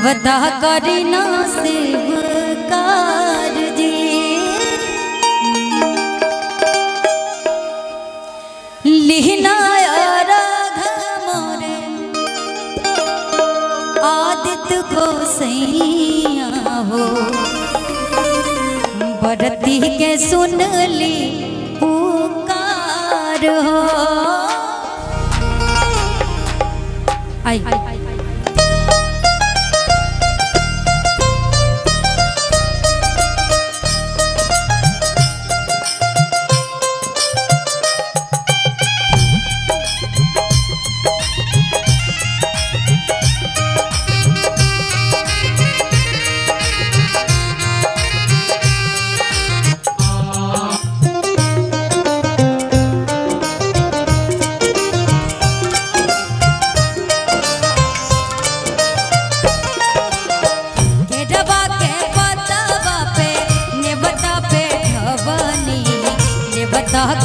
नेवता करी ना शिवकार जी लिहना मोरे आदित्य को सैया हो बरती के सुन ली पुकार हो आई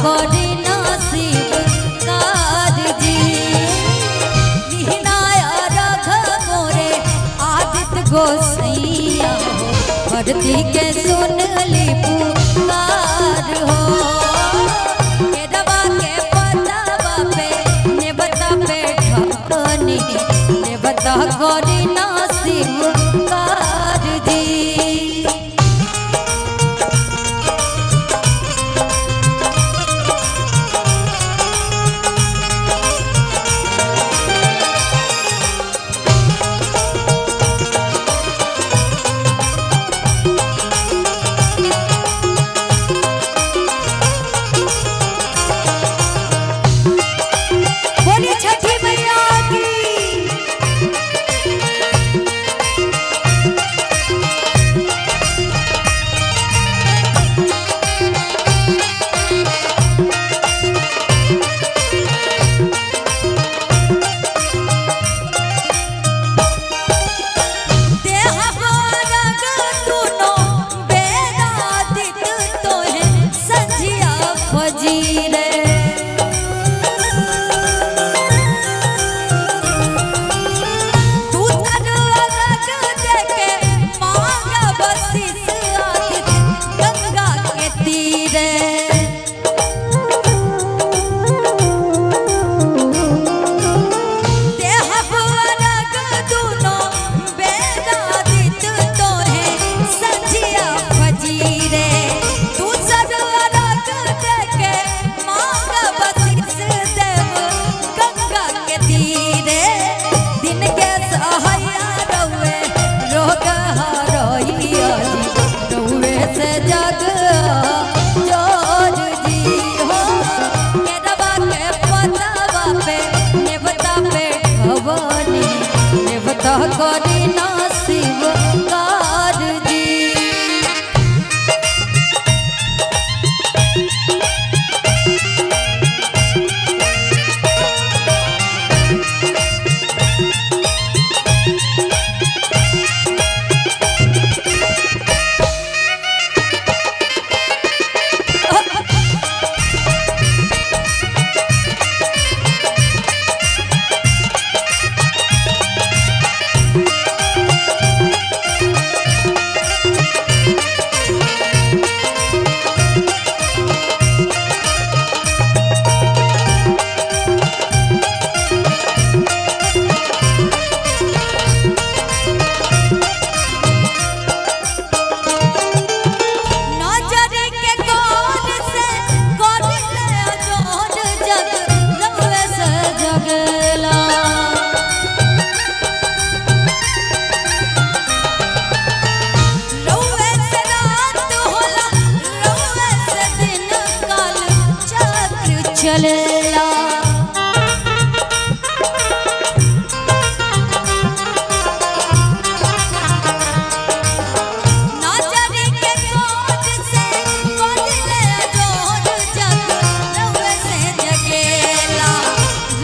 करी ना शिवकार जी लिहना रघ मोरे आदित्य गोसैया भरती के सुन ली पुकार हो केरवा के पतवा पे नेवता पे ढकनी नेवता करी ना शिवकार जी करी ना शिवकार जी चलेला नाचरे के कोट से कोले जोर जग रउए से जगेला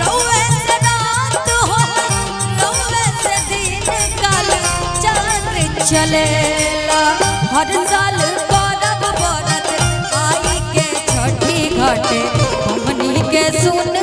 रउए से रात हो रउए से दिन काल चक्र चलेला हर साल करब बरत आई के छठी घाटे हमनी के सुन